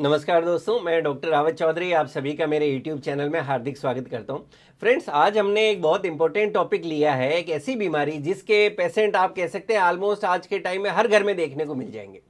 नमस्कार दोस्तों, मैं डॉक्टर रावत चौधरी आप सभी का मेरे YouTube चैनल में हार्दिक स्वागत करता हूं। फ्रेंड्स, आज हमने एक बहुत इंपॉर्टेंट टॉपिक लिया है, एक ऐसी बीमारी जिसके पेशेंट आप कह सकते हैं ऑलमोस्ट आज के टाइम में हर घर में देखने को मिल जाएंगे।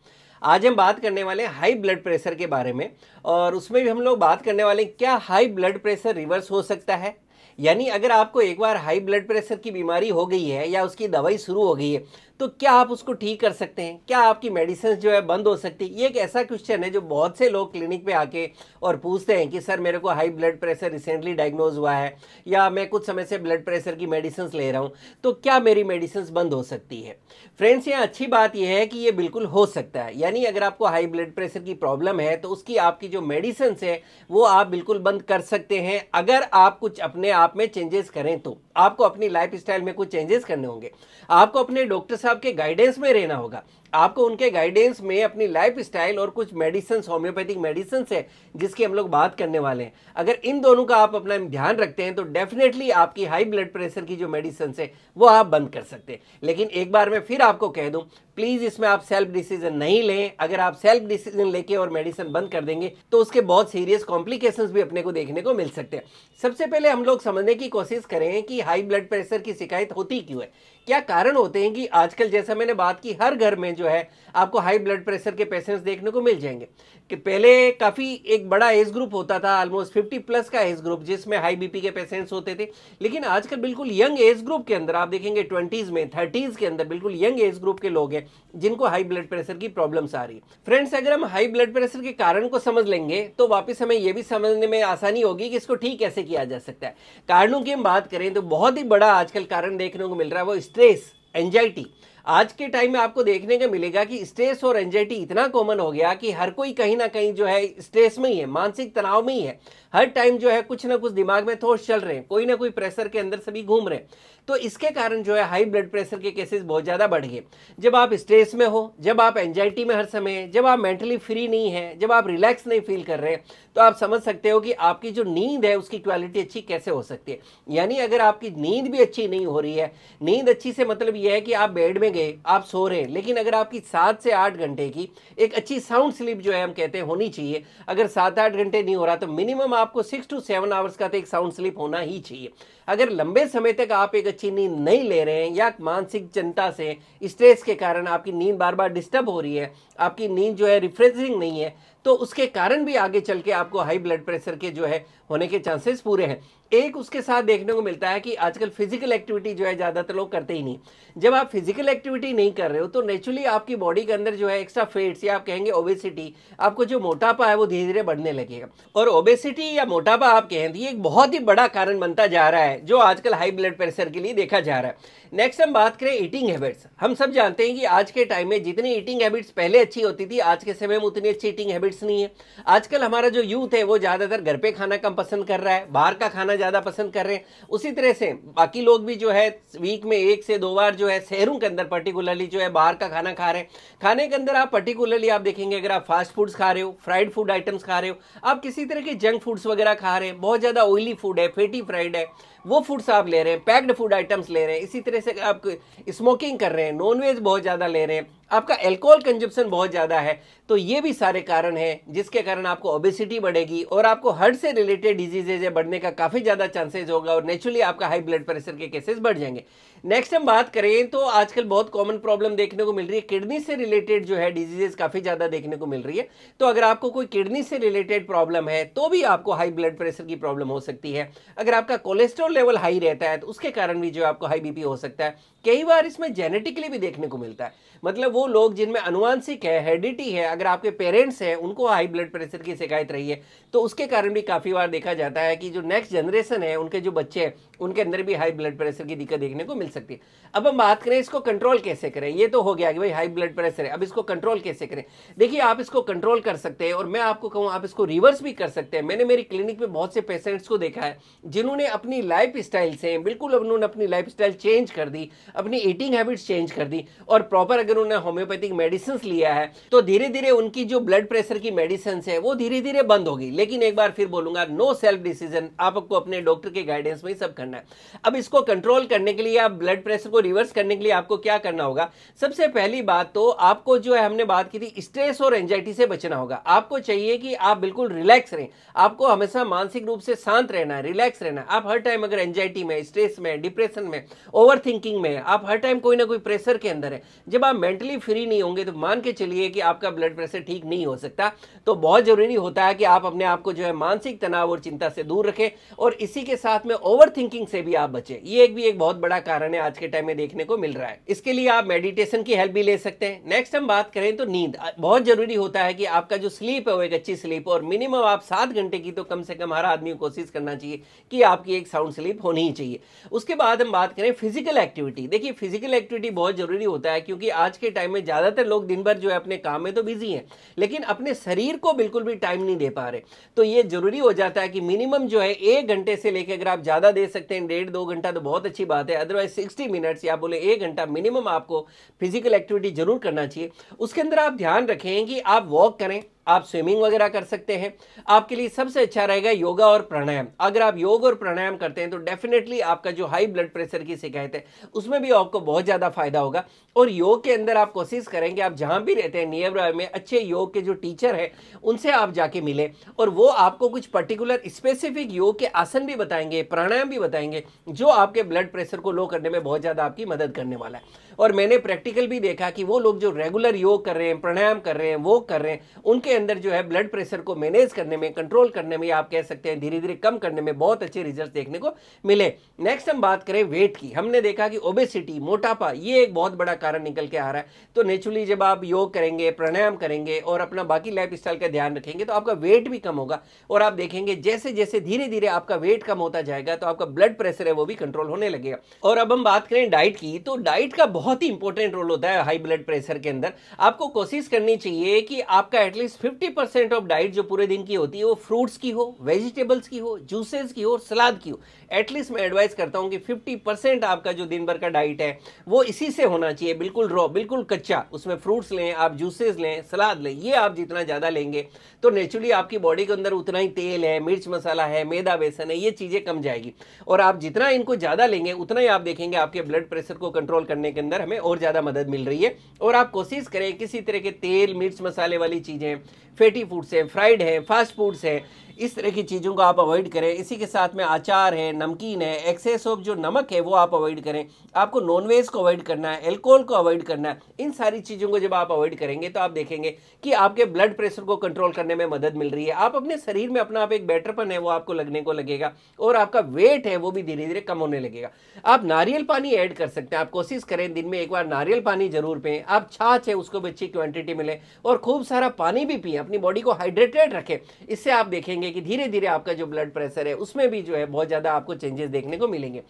आज हम बात करने वाले हैं हाई ब्लड प्रेशर के बारे में, और उसमें भी हम लोग बात करने वाले हैं क्या हाई ब्लड प्रेशर रिवर्स हो सकता है। यानी अगर आपको एक बार हाई ब्लड प्रेशर की बीमारी हो गई है या उसकी दवाई शुरू हो गई है तो क्या आप उसको ठीक कर सकते हैं, क्या आपकी मेडिसिन जो है बंद हो सकती है। ये एक ऐसा क्वेश्चन है जो बहुत से लोग क्लिनिक पे आके और पूछते हैं कि सर मेरे को high blood pressure recently diagnose हुआ है या मैं कुछ समय से ब्लड प्रेशर की मेडिसिन ले रहा हूँ, तो क्या मेरी मेडिसिन बंद हो सकती है। फ्रेंड्स, यहाँ अच्छी बात यह है कि ये बिल्कुल हो सकता है। यानी अगर आपको हाई ब्लड प्रेशर की प्रॉब्लम है तो उसकी आपकी जो मेडिसिन है वो आप बिल्कुल बंद कर सकते हैं। अगर आप कुछ अपने आप में चेंजेस करें तो आपको अपनी लाइफ स्टाइल में कुछ चेंजेस करने होंगे, आपको अपने डॉक्टर साहब के गाइडेंस में रहना होगा, आपको उनके गाइडेंस में अपनी लाइफ स्टाइल और कुछ मेडिसिन, होम्योपैथिक मेडिसिन है जिसकी हम लोग बात करने वाले हैं। अगर इन दोनों का आप अपना ध्यान रखते हैं तो डेफिनेटली आपकी हाई ब्लड प्रेशर की जो मेडिसिन है वो आप बंद कर सकते हैं। लेकिन एक बार मैं फिर आपको कह दूं, प्लीज इसमें आप सेल्फ डिसीजन नहीं लें। अगर आप सेल्फ डिसीजन लेके और मेडिसिन बंद कर देंगे तो उसके बहुत सीरियस कॉम्प्लिकेशंस भी अपने को देखने को मिल सकते हैं। सबसे पहले हम लोग समझने की कोशिश करें कि हाई ब्लड प्रेशर की शिकायत होती क्यों है, क्या कारण होते हैं कि आजकल जैसा मैंने बात की हर घर में जो है आपको हाई ब्लड प्रेशर के पेशेंट्स देखने को मिल जाएंगे। कि पहले काफी एक बड़ा एज ग्रुप होता था, ऑलमोस्ट 50 प्लस का एज ग्रुप, जिसमें हाई बीपी के पेशेंट्स होते थे। लेकिन आजकल बिल्कुल यंग एज ग्रुप के अंदर आप देखेंगे 20s में, 30s के अंदर बिल्कुल यंग एज ग्रुप के लोग हैं जिनको हाई ब्लड प्रेशर की प्रॉब्लम्स आ रही है। फ्रेंड्स, अगर हम हाई ब्लड प्रेशर के कारण को समझ लेंगे तो वापस हमें यह भी समझने में आसानी होगी कि इसको ठीक कैसे किया जा सकता है। कारणों की हम बात करें तो बहुत ही बड़ा आजकल कारण देखने को मिल रहा है वो स्ट्रेस, एंजाइटी। आज के टाइम में आपको देखने को मिलेगा कि स्ट्रेस और एंजाइटी इतना कॉमन हो गया कि हर कोई कहीं ना कहीं जो है स्ट्रेस में ही है, मानसिक तनाव में ही है। हर टाइम जो है कुछ ना कुछ दिमाग में थॉट्स चल रहे हैं, कोई ना कोई प्रेशर के अंदर सभी घूम रहे हैं। तो इसके कारण जो है हाई ब्लड प्रेशर के केसेस बहुत ज्यादा बढ़ गए। जब आप स्ट्रेस में हो, जब आप एंजाइटी में हर समय, जब आप मेंटली फ्री नहीं है, जब आप रिलैक्स नहीं फील कर रहे हैं, तो आप समझ सकते हो कि आपकी जो नींद है उसकी क्वालिटी अच्छी कैसे हो सकती है। यानी अगर आपकी नींद भी अच्छी नहीं हो रही है, नींद अच्छी से मतलब यह है कि आप बेड में गए, आप सो रहे हैं, लेकिन अगर आपकी 7 से 8 घंटे की एक अच्छी साउंड स्लीप जो है हम कहते हैं होनी चाहिए। अगर 7-8 घंटे नहीं हो रहा तो मिनिमम आपको 6 to 7 आवर्स का तो एक साउंड स्लीप होना ही चाहिए। अगर लंबे समय तक आप एक अच्छी नींद नहीं ले रहे हैं या मानसिक चिंता से, स्ट्रेस के कारण आपकी नींद बार बार डिस्टर्ब हो रही है, आपकी नींद जो है रिफ्रेशिंग नहीं है, तो उसके कारण भी आगे चल के आपको हाई ब्लड प्रेशर के जो है होने के चांसेस पूरे हैं। एक उसके साथ देखने को मिलता है कि आजकल फिजिकल एक्टिविटी जो है ज्यादातर लोग करते ही नहीं। जब आप फिजिकल एक्टिविटी नहीं कर रहे हो तो नेचुरली आपकी बॉडी के अंदर जो है एक्स्ट्रा फैट्स या आप कहेंगे ओबेसिटी, आपको जो मोटापा है वो धीरे धीरे बढ़ने लगेगा। और ओबेसिटी या मोटापा आप कहें ये एक बहुत ही बड़ा कारण बनता जा रहा है जो आजकल हाई ब्लड प्रेशर के लिए देखा जा रहा है। नेक्स्ट हम बात करें ईटिंग हैबिट्स। हम सब जानते हैं कि आज के टाइम में जितनी ईटिंग हैबिट्स पहले अच्छी होती थी, आज के समय में उतनी अच्छी ईटिंग हैबिट्स नहीं है। आजकल हमारा जो यूथ है वो ज्यादातर घर पे खाना कम पसंद कर रहा है, बाहर का खाना ज्यादा पसंद कर रहे हैं। उसी तरह से बाकी लोग भी जो है वीक में 1 से 2 बार जो है शहरों के अंदर पर्टिकुलरली जो है बाहर का खाना खा रहे हैं। खाने के अंदर आप पर्टिकुलरली आप देखेंगे अगर आप फास्ट फूड्स खा रहे हो, फ्राइड फूड आइटम्स खा रहे हो, आप किसी तरह के जंक फूड्स वगैरह खा रहे हैं, बहुत ज्यादा ऑयली फूड है, फैटी फ्राइड है, वो फूड्स आप ले रहे हैं, पैक्ड फूड आइटम्स ले रहे हैं। इसी तरह से आप स्मोकिंग कर रहे हैं, नॉनवेज बहुत ज्यादा ले रहे हैं, आपका अल्कोहल कंजप्शन बहुत ज्यादा है। तो ये भी सारे कारण हैं जिसके कारण आपको ओबेसिटी बढ़ेगी और आपको हार्ट से रिलेटेड डिजीजेज बढ़ने का काफी ज्यादा चांसेस होगा और नेचुरली आपका हाई ब्लड प्रेशर के केसेस बढ़ जाएंगे। नेक्स्ट हम बात करें तो आजकल बहुत कॉमन प्रॉब्लम देखने को मिल रही है, किडनी से रिलेटेड जो है डिजीजेस काफी ज्यादा देखने को मिल रही है। तो अगर आपको कोई किडनी से रिलेटेड प्रॉब्लम है तो भी आपको हाई ब्लड प्रेशर की प्रॉब्लम हो सकती है। अगर आपका कोलेस्ट्रॉल लेवल हाई रहता है तो उसके कारण भी जो आपको हाई बीपी हो सकता है। कई बार इसमें जेनेटिकली भी देखने को मिलता है, मतलब वो लोग जिनमें अनुवांशिक है, हेरिडिटी है, अगर आपके पेरेंट्स हैं उनको हाई ब्लड प्रेशर की शिकायत रही है तो उसके कारण भी काफी बार देखा जाता है कि जो नेक्स्ट जनरेशन है उनके जो बच्चे हैं उनके अंदर भी हाई ब्लड प्रेशर की दिक्कत देखने को मिल सकती है। अब हम बात करें इसको कंट्रोल कैसे करें। ये तो हो गया कि भाई हाई ब्लड प्रेशर है, अब इसको कंट्रोल कैसे करें। देखिए, आप इसको कंट्रोल कर सकते हैं और मैं आपको कहूँ आप इसको रिवर्स भी कर सकते हैं। मैंने मेरी क्लिनिक में बहुत से पेशेंट्स को देखा है जिन्होंने अपनी लाइफ स्टाइल से बिल्कुल उन्होंने अपनी लाइफ स्टाइल चेंज कर दी, अपनी ईटिंग हैबिट्स चेंज कर दी और प्रॉपर अगर उन्होंने होम्योपैथिक मेडिसिन लिया है तो धीरे धीरे उनकी जो ब्लड प्रेशर की मेडिसिन है वो धीरे धीरे बंद होगी। लेकिन एक बार फिर बोलूंगा, नो सेल्फ डिसीजन, आपको अपने डॉक्टर के गाइडेंस में ही सब करना है। अब इसको कंट्रोल करने के लिए, आप ब्लड प्रेशर को रिवर्स करने के लिए आपको क्या करना होगा? सबसे पहली बात तो आपको जो है, हमने बात की थी, स्ट्रेस और एंजाइटी से बचना होगा। आपको चाहिए कि आप बिल्कुल रिलैक्स रहें, आपको हमेशा मानसिक रूप से शांत रहना है, रिलैक्स रहना है। आप हर टाइम अगर एंजाइटी में, स्ट्रेस में, डिप्रेशन में, ओवर थिंकिंग में, आप हर टाइम कोई ना कोई प्रेशर के अंदर है, जब आप मेंटली फ्री नहीं होंगे तो मान के चलिए कि आपका ब्लड प्रेशर ठीक नहीं हो सकता। तो बहुत जरूरी होता है कि आप अपने आप को जो है मानसिक तनाव और चिंता से दूर रखें और इसी के साथ में ओवर थिंकिंग से भी आप बचें। ये भी एक बहुत बड़ा कारण है आज के टाइम में देखने को मिल रहा है। इसके लिए आप मेडिटेशन की हेल्प भी ले सकते हैं। नेक्स्ट हम बात करें तो नींद। बहुत जरूरी होता है कि आपका जो स्लीप है वो एक अच्छी स्लीप, और मिनिमम आप 7 घंटे की तो कम से कम हर आदमी को कोशिश करना चाहिए कि आपकी एक साउंड स्लीप होनी ही चाहिए। उसके बाद हम बात करें फिजिकल एक्टिविटी। देखिए, फिजिकल एक्टिविटी बहुत जरूरी होता है क्योंकि आज के टाइम में ज्यादातर लोग दिन भर जो है अपने काम में तो बिजी हैं, लेकिन अपने शरीर को बिल्कुल भी टाइम नहीं दे पा रहे। तो ये जरूरी हो जाता है कि मिनिमम जो है 1 घंटे से लेकर, अगर आप ज्यादा दे सकते हैं 1.5-2 घंटा तो बहुत अच्छी बात है, अदरवाइज 60 मिनट्स या बोले 1 घंटा मिनिमम आपको फिजिकल एक्टिविटी जरूर करना चाहिए। उसके अंदर आप ध्यान रखें कि आप वॉक करें, आप स्विमिंग वगैरह कर सकते हैं। आपके लिए सबसे अच्छा रहेगा योगा और प्राणायाम। अगर आप योग और प्राणायाम करते हैं तो डेफिनेटली आपका जो हाई ब्लड प्रेशर की शिकायत है उसमें भी आपको बहुत ज्यादा फायदा होगा। और योग के अंदर आप कोशिश करें कि आप जहां भी रहते हैं नियर बाय में अच्छे योग के जो टीचर है उनसे आप जाके मिलें और वो आपको कुछ पर्टिकुलर स्पेसिफिक योग के आसन भी बताएंगे, प्राणायाम भी बताएंगे, जो आपके ब्लड प्रेशर को लो करने में बहुत ज्यादा आपकी मदद करने वाला है। और मैंने प्रैक्टिकल भी देखा कि वो लोग जो रेगुलर योग कर रहे हैं, प्राणायाम कर रहे हैं, वो कर रहे हैं, उनके अंदर जो है ब्लड प्रेशर को मैनेज करने में, कंट्रोल करने में, आप कह सकते हैं धीरे धीरे कम करने में बहुत अच्छे रिजल्ट देखने को मिले। नेक्स्ट हम बात करें वेट की। हमने देखा कि ओबेसिटी, मोटापा, ये एक बहुत बड़ा कारण निकल के आ रहा है। तो नेचुरली जब आप योग करेंगे, प्राणायाम करेंगे और अपना बाकी लाइफ स्टाइल का ध्यान रखेंगे तो आपका वेट भी कम होगा। और आप देखेंगे जैसे जैसे धीरे धीरे आपका वेट कम होता जाएगा तो आपका ब्लड प्रेशर है वो भी कंट्रोल होने लगेगा। और अब हम बात करें डाइट की, तो डाइट का बहुत ही इंपॉर्टेंट रोल होता है हाई ब्लड प्रेशर के अंदर। आपको कोशिश करनी चाहिए कि आपका एटलीस्ट 50% ऑफ डाइट जो पूरे दिन की होती है वो फ्रूट्स की हो, वेजिटेबल्स की हो, जूसेस की हो, सलाद की हो। एटलीस्ट मैं एडवाइस करता हूं कि 50% आपका जो दिन भर का डाइट है वो इसी से होना चाहिए, बिल्कुल रॉ, बिल्कुल कच्चा। उसमें फ्रूट्स लें, आप जूसेस लें, सलाद लें। ये आप जितना ज्यादा लेंगे तो नेचुरली आपकी बॉडी के अंदर उतना ही तेल है, मिर्च मसाला है, मैदा बेसन है, ये चीजें कम जाएगी। और आप जितना इनको ज्यादा लेंगे उतना ही आप देखेंगे आपके ब्लड प्रेशर को कंट्रोल करने के अंदर हमें और ज्यादा मदद मिल रही है। और आप कोशिश करें किसी तरह के तेल, मिर्च मसाले वाली चीजें, फैटी फूड्स है, फ्राइड है, फास्ट फूड्स है, इस तरह की चीज़ों को आप अवॉइड करें। इसी के साथ में अचार है, नमकीन है, एक्सेस ऑफ जो नमक है वो आप अवॉइड करें। आपको नॉनवेज को अवॉइड करना है, एल्कोहल को अवॉइड करना है। इन सारी चीज़ों को जब आप अवॉइड करेंगे तो आप देखेंगे कि आपके ब्लड प्रेशर को कंट्रोल करने में मदद मिल रही है। आप अपने शरीर में अपना आप एक बेटरपन है वो आपको लगने को लगेगा और आपका वेट है वो भी धीरे धीरे कम होने लगेगा। आप नारियल पानी ऐड कर सकते हैं। आप कोशिश करें दिन में एक बार नारियल पानी जरूर पिएं। आप छाछ है उसको भी अच्छी क्वांटिटी मिले और खूब सारा पानी भी पिए, अपनी बॉडी को हाइड्रेटेड रखें। इससे आप देखेंगे कि धीरे धीरे आपका जो ब्लड प्रेशर है उसमें भी जो है बहुत ज्यादा आपको चेंजेस देखने को मिलेंगे।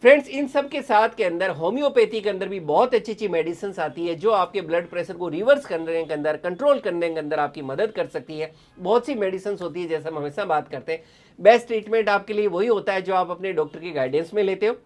फ्रेंड्स, इन सब के साथ के अंदर होम्योपैथी के अंदर भी बहुत अच्छी अच्छी मेडिसिन आती है जो आपके ब्लड प्रेशर को रिवर्स करने के अंदर, कंट्रोल करने के अंदर आपकी मदद कर सकती है। बहुत सी मेडिसिन होती है, जैसे हम हमेशा बात करते हैं, बेस्ट ट्रीटमेंट आपके लिए वही होता है जो आप अपने डॉक्टर की गाइडेंस में लेते हो।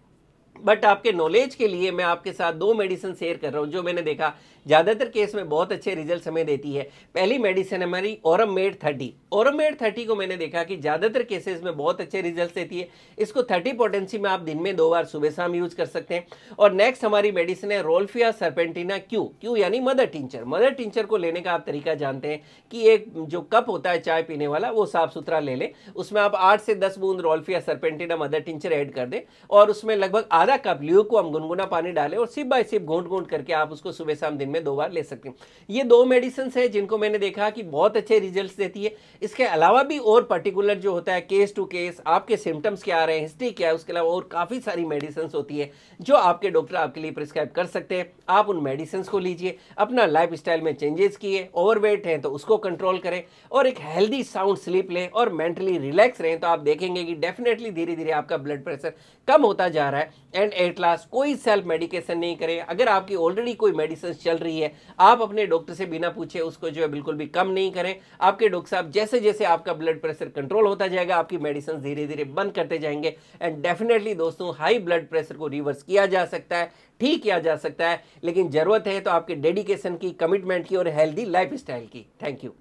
बट आपके नॉलेज के लिए मैं आपके साथ 2 मेडिसिन शेयर कर रहा हूं जो मैंने देखा ज्यादातर केस में बहुत अच्छे रिजल्ट हमें देती है। पहली मेडिसिन है हमारी ओरममेड 30। ओरममेड 30 को मैंने देखा कि ज्यादातर केसेस में बहुत अच्छे रिजल्ट देती है। इसको 30 पोटेंसी में आप दिन में 2 बार सुबह शाम यूज कर सकते हैं। और नेक्स्ट हमारी मेडिसिन है रोल्फिया सर्पेंटिना क्यू यानी मदर टिंचर। मदर टिंचर को लेने का आप तरीका जानते हैं कि एक जो कप होता है चाय पीने वाला वो साफ सुथरा ले लें, उसमें आप 8 से 10 बूंद रोल्फिया सर्पेंटिना मदर टिंचर ऐड कर दें और उसमें लगभग आधा कप ल्यूकवार्म गुनगुना पानी डालें और सिप बाय सिप घूंट घूंट करके आप उसको सुबह शाम दिन में 2 बार ले सकते हैं। ये 2 मेडिसिन है जिनको मैंने देखा कि बहुत अच्छे रिजल्ट्स देती है। इसके अलावा भी और पर्टिकुलर जो होता है केस टू केस, आपके सिम्टम्स क्या आ रहे हैं, हिस्ट्री क्या है, उसके अलावा और काफी सारी मेडिसिन होती है जो आपके डॉक्टर आपके लिए प्रिस्क्राइब कर सकते हैं। आप उन मेडिसिन को लीजिए, अपना लाइफ स्टाइल में चेंजेस किए, ओवरवेट है तो उसको कंट्रोल करें और एक हेल्दी साउंड स्लीप लें और मेंटली रिलैक्स रहें तो आप देखेंगे कि डेफिनेटली धीरे धीरे आपका ब्लड प्रेशर कम होता जा रहा है एंड एट लास्ट कोई सेल्फ मेडिकेशन नहीं करें। अगर आपकी ऑलरेडी कोई मेडिसिन चल रही है, आप अपने डॉक्टर से बिना पूछे उसको जो है बिल्कुल भी कम नहीं करें। आपके डॉक्टर साहब जैसे जैसे आपका ब्लड प्रेशर कंट्रोल होता जाएगा, आपकी मेडिसिन धीरे धीरे बंद करते जाएंगे। एंड डेफिनेटली दोस्तों, हाई ब्लड प्रेशर को रिवर्स किया जा सकता है, ठीक किया जा सकता है, लेकिन जरूरत है तो आपके डेडिकेशन की, कमिटमेंट की और हेल्दी लाइफ स्टाइल की। Thank you.